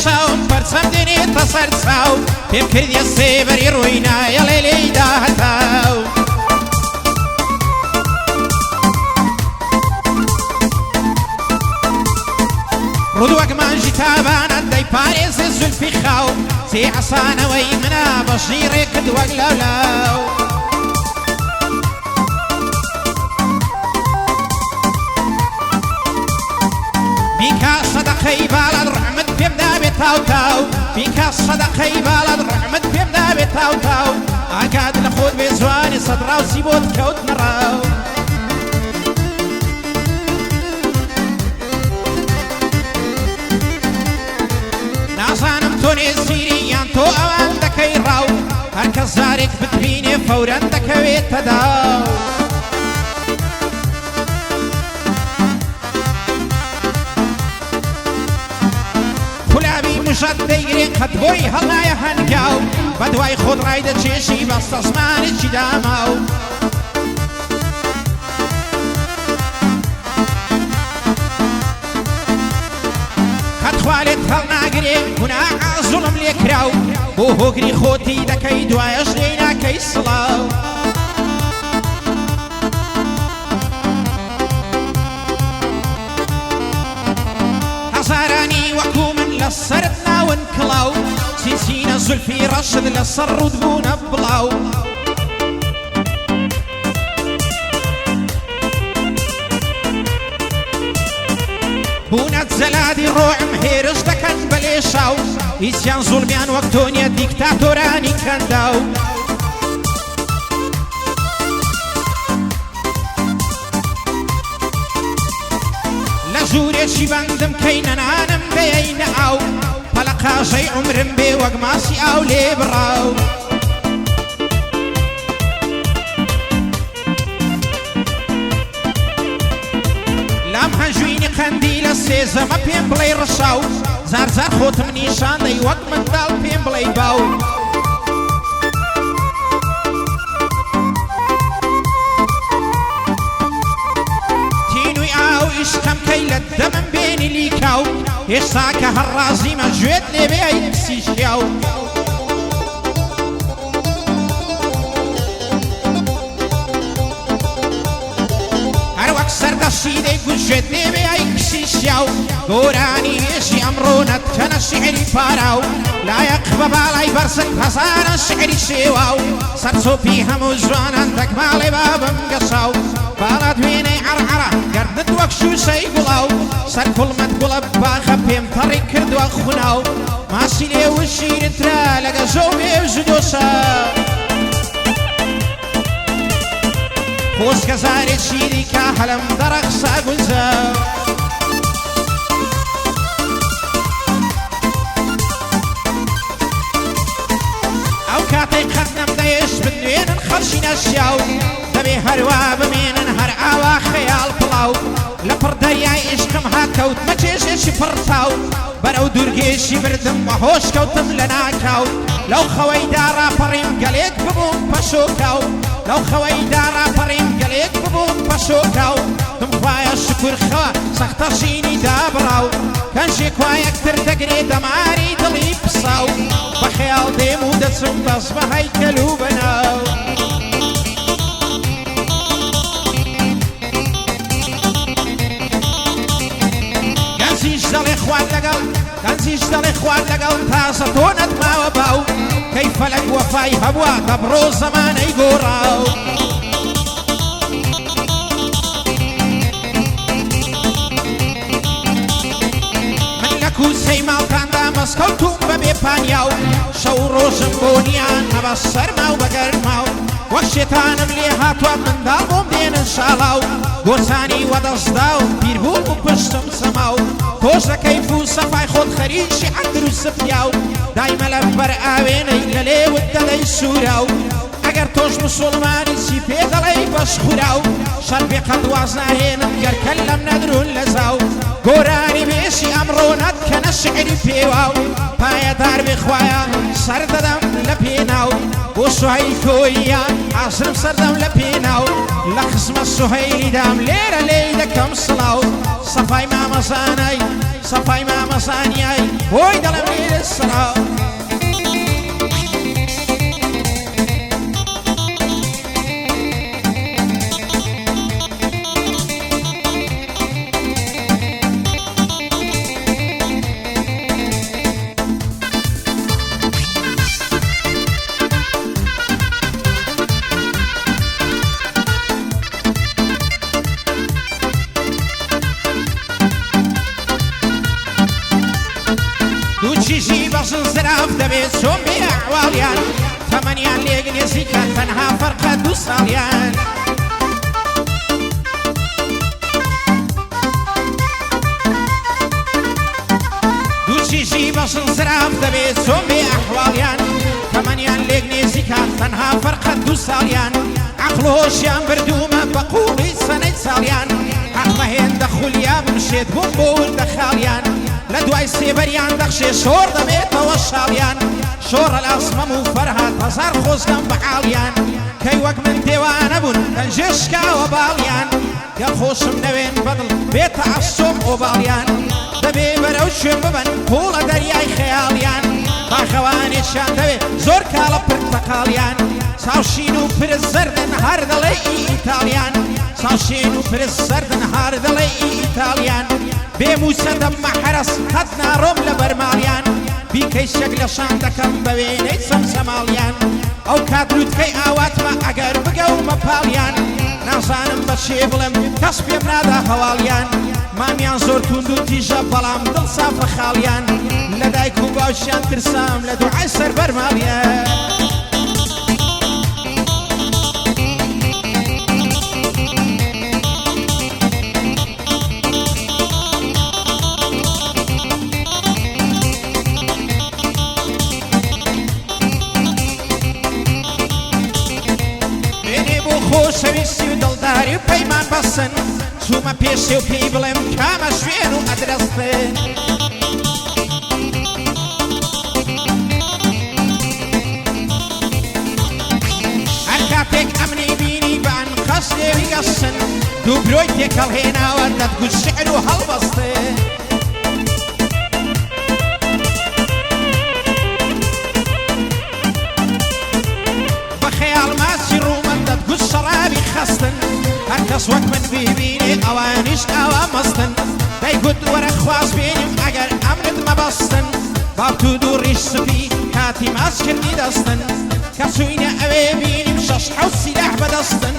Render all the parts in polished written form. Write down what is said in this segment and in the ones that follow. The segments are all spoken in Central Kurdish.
شاوم پەرچەم دێنێتە سەر چاو پێم کردیە سێبەری ڕووینایەڵێ لێیدا هەتاو ڕوودوەکمانژی تابانە دەیپارێزێ زولفی خاو سێ عەسانەوەی منە بەشیڕێ کرد وەک لەولاو بیکە سەدەقەی باڵات ڕەحمت پێم دابێت تاو تاو بیکە سەدەقەی باڵات ڕەحمت پێم دابێت تاو تاو ئاگات لە خۆت بێ جوانی سەدراوسی بۆت کەوت نەڕاو نازانم تۆ نێزیری یان تۆ ئەوان دەکەی ڕاو هەرکەس جارێک بتبینێ فەورەن دەکەوێتە داو مژەت دەیگرێ قەت بۆی هەڵنایە هەنگاو بەدوای خۆت ڕای دەچێشی بەستە زمانێکی داماو قەت خوالێت هەڵناگرێ گوناحا زوڵم لێ کراو بۆ هۆگری خۆتی دەکەی دوایەش لێی ناکەی سڵاو هەزارانی وەکو من لەسەرت ناون کڵاو چینچینە زولفی ڕەشت لەسەر ڕوود بوونە بڵاو بوونەت جەلادی ڕۆعم هێرش دەکەن بەلێشاو هیچیان زوڵمیان وەک تۆ نییە دیکتاتۆرانی کەنداو لە ژوورێکی بەندم کەی نەنانم بێینە ئاو پەلە قاژەی عومرم بێ وەک ماسی ئاو لێ بڕاو لام هەژوینی قەندی لە سێزەمە پێم بڵێ ڕەشاو زار زار خۆتم نیشان دەی وەک منداڵ پێم بڵێ باو تینووی ئاو عیشقەم کەی لە دەمم بێنی لیکاو هێشتا کە هەر ڕازیمە گوێت لێبێ ئەی پسی شیاو هەر وەک سەردەشی دەیگوژێت لێبێ ئەی پسی شیاو گۆرانی وێژی ئەمڕۆنەت کەنە شیعری پاراو لایەق بە باڵای بەرزت هەزارە شیعری شێواو سەرچۆپی هەموو جوانان دەکماڵێ بابم گەشاو باڵات وێنەی عەرعەرە گەردت وەک شووشەی گوڵاو سەر کوڵمەت گوڵە باخە پێم تەڕی کردووە خوناو ماسی لێ وشیرترا لەگە ژەو بێژ دۆشە خۆشکە زارێکی دیکە هەلم دەڕەقسا گونجە ئەو کاتەی قەت نەمدەیش بنوێنن خەڵکی نەشیاو دەبێ هەروە بمێنن هەر ئاوا خەیاڵ پڵاو لە پڕدەریای عیشقم هاتکەوتمە چێژێکی پڕتاو بەرەو دوورگێشی بردم وە هۆش کەوتم لە ناکاو لەو خەوەیدا ڕاپەڕیم گەلێک ببووم پەشۆکاو لەو خەوەیدا ڕاپەڕیم گەلێک ببووم پەشۆکاو دمخوایە شکر خەوە سەختەشینی دابڕاو کەنجێک وایەکتر دەگرێ دەماری دڵی پساو بە خەیاڵ دێم و دەچم دەست بە هەیکەل و بەناو کەنجیش دەڵێ خوارد لەگەڵ تازە تۆ نەتماوە باو کەی فەلەک وەفای هەبووە دەبڕۆ زەمانەی گۆڕاو من لە کوسەی ماڵتاندا مەسکەوتوم بەبێ پانیاو شەو ڕۆژم بۆ نیان هەبە سەرما و بەگەرماو وەک شێتانم لێ هاتووە منداڵ بۆم دێنن شاڵاو گۆچانی وەدەستدا و پیر بووم و پشتم سەماو تۆش لە کەیف و سەفای خۆت خەریکی عەدر و سپیاو دایمە لەبەر ئاوێنەی لە لێوت دەڵێی سووراو ئەگەر تۆش موسڵمانی چی پێ دەڵێی بەشخوراو شەر بێ قەت واز ناهێنم گەرکە لەم نەدرون لە زاو گۆرانی بێشی ئەمڕۆ نەتکەنە شعری پێواو پایەدار بێ خوایە سەر دەدەم لبيناو وسهيل كويا عصرم سردم لبيناو لخصم السهيل دام ليرة ليلة كم صلاو صفاي ما مصاني صفاي ما مصاني ويد لميل الصلاو دوچیشی باشن زراف دبیت چون بی احوالیان ثمانیان لیگنیزی که تنها فرق دو سالیان دوچیشی باشن زراف دبیت چون بی احوالیان ثمانیان لیگنیزی که تنها فرق دو سالیان عقلوشیان بردومه بقولی سنه سالیان عقمه هند خولیا بمشید بول دخالیان لدواي سيبريان دخشي شور دبيت والشاليان شور الأصمم وفرهاد هزار خوزكم بعاليان كي وق من ديوان أبون تنجشكا وباليان يا خوشم نوين بدل بيت عصوم وباليان دبي بروشم ببن بولا درياي خياليان باخواني شان دبي زور كالا برتقاليان ساوشينو برزردن هاردلي إيطاليان ساوشينو برزردن هاردلي إيطاليان بموسى دم حرس خدنا روم لبرماليان بيكي شكل شاندكم بويني سمسماليان او كادلوت كي اوات ما اگر بقو مباليان نازانم بشي بلم كسبي بنادا هواليان ماميان زور توندو تيجا بلام دل صاف خاليان لدايكو باوشيان ترسام لدعاي سر برماليان خوشویستی و دلداری و پیمان بستن چوما پیشی و پی بلم کاما شوین و ادرستن الكاتك امني بيني بان قصدي ويقصن دو بروي تيكال هنا ودت قد شعر وهالبسطن بخيال ما سيرو الشرابي خستن هركس وقت من بيبيني اوانيش اوان مستن داي قد ورق خواص بينيم اگر امنت مبستن باب تو دور ريش سبي كاتي ماسكرني دستن كسوين اوي بينيم شش حو سلاح بدستن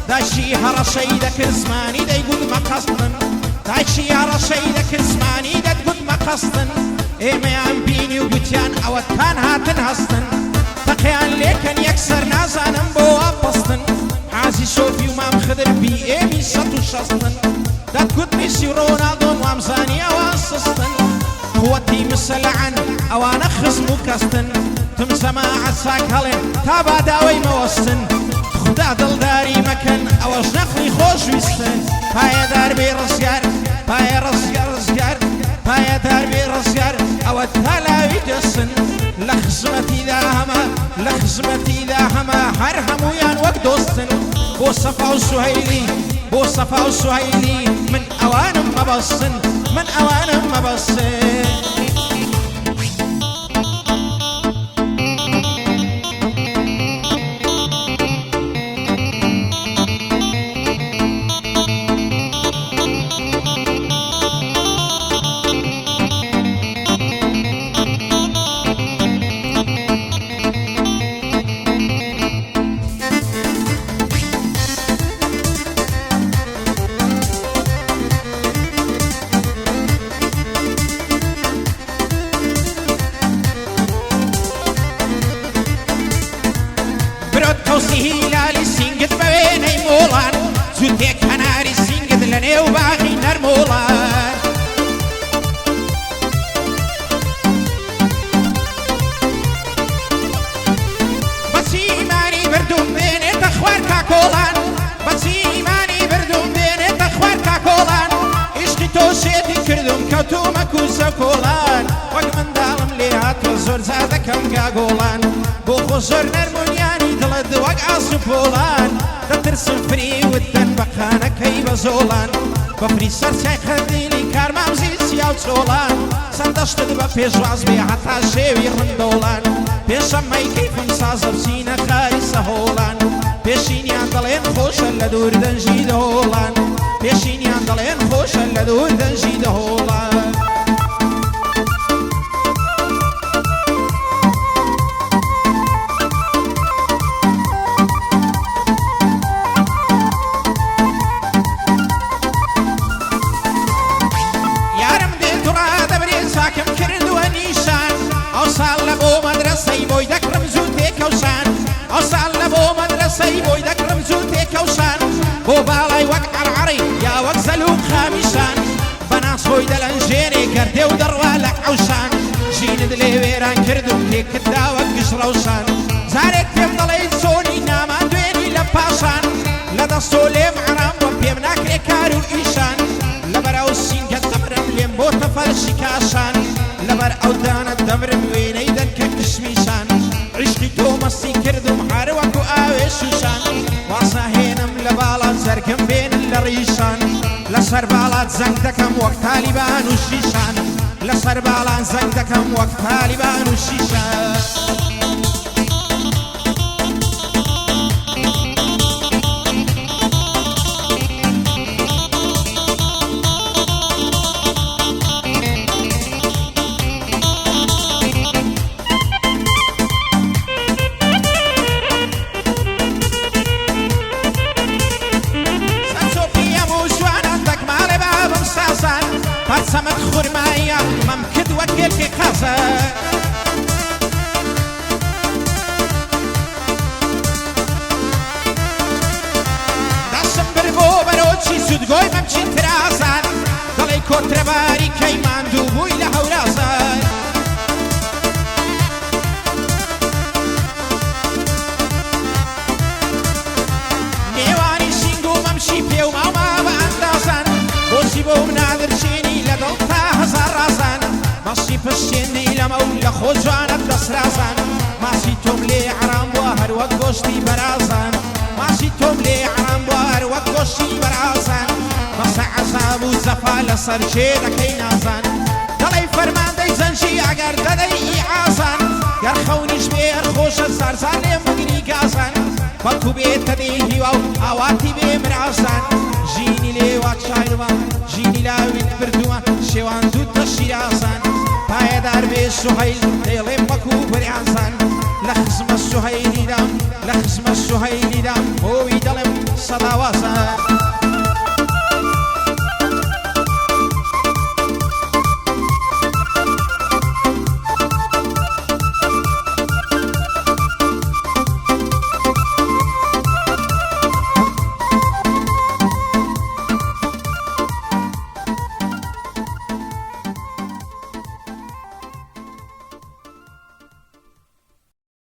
دايشي هرا شيدك زماني داي قد مقصدن دايشي هرا شيدك زماني داي قد مقصدن ايميان بيني وقتيان اوات كان هاتن هستن تقيان ليكن يكسر نازانم بوا بستن عازي شوفي ومام خضر بي ايمي سطو شستن داد قد ميسي رونالدو وامزاني اوان سستن قوتي مسلعن اوان خصمو كستن تم سماعة ساك هلين تابا داوي موستن خدا دلداري مكان اوش نقلي خوش ويستن بايا دار بي رزقار بايا رزقار بايا دار بي رزقار او التلاوي جسن لخزمتي ذا هما هرهم ويان وقدوستن بو صفا وسهيلي بو صفا وسهيلي من اوانم مبصن من اوانم مبصن هلالي سينقد بويني مولان زوتيك هناري سينقد لني وباغي نرمولان بس إيماني بردوم بيني تخوار كاكولان بس إيماني بردوم بيني تخوار كاكولان عشقي توشيتي كردوم كوتو مكوسا كولان وق من دالم ليها توزور زادكم كاكولان زۆر نەرمونیانی دڵت وەک ئاسوپۆڵان دەترسم فری ودەن بەقانەکەی بە زۆڵان بەفری سەرچای خەردیلی کارمامزی چیا و چۆڵان سەردەشتت بە پێشواز بێ هەتا شێوی ڕندۆڵان پێشەممەی کەیفم سازە بچینە خاری سەهۆڵان پێشینیان دەڵێن خۆشە لە دوور دەنجی دەهۆڵان پێشینیان دەڵێن خۆشە لە دوور دەنجی دەهۆڵان چاکم کردووە نیشان ئەو ساڵ لە بۆ مەدرسەی بۆی دەکڕم زوو تێکەوشان ئەو ساڵ لە بۆ مەدرسەی بۆی دەکڕم زوو تێکەوشان بۆ باڵای وەک عەرعەڕی یا وەک زەلووم خامیشان بەناس خۆی دەلەنجێنێ گەردێ و دەڕوا لە عەوشان ژینت لێ وێران کردم تێکردا وەک گشڕەوشان جارێک پێم دەڵێ چۆنی نامان دوێنی لە پاشان لە دەستۆ لێم عەرام وە پێم ناکرێ کار و ئیشان لەبەرەو سینگە دەمرم لێم بۆتە فەرشی کاشان لەبەر ئەو دانە دەمرم وێنەی دەنکە کشمیشان عیشقی تۆ مەستی کردم هەر وەکو ئاوێ شوشان واسە هێنم لە باڵات زەرگم بێنن لە ڕیشان لەسەر باڵات زەنگ دەکەم وەک تالیبان و شیشان لەسەر باڵان زەنگ دەکەم وەک تالیبان و شیشان پەرچەمت خورمایە مەم کردووە کێلکێ قازە دەستم بر بۆ بەرۆچی سودگۆی مەم چین ترازان دەڵێ کۆترەباری کەی ماندوو بووی لە هەورازان نێوانی سینگ و مەمشی پێ و ماما بە ئەندازان بۆچی بۆم نادرچێنی لەگەڵ تا هەزار ڕازان ماسی پشتێندی لەمە و لە خۆ جوانت دەسرازان ماسی تۆم لێ عەرام بووە هەر وەک گۆشتی بەرازان ماسی تۆم لێ عەرام بووە هەر وەک گۆشتی بەرازان بەسە عەزاب و جەفا لەسەر چێ دەکەی نازان دەڵێی فەرماندەی زەنجی ئەگەر دەدەی ئیعازان گەر خەونیش بێر خۆشە سەرزان لێم بگری گازان بەڵکو بێتە دێ هیوا و ئاواتی بێ مرازان ژینی لێوا چایروە ژینی لاوێت بردووە شێوان دووتە شیرازان پایەدار بێ سوهەیل دەیڵێم وەکو بەریازان لە خزمە سوهەیلیدام لە خزمە سوهەیلیدام بۆی دەڵێم سەداوازان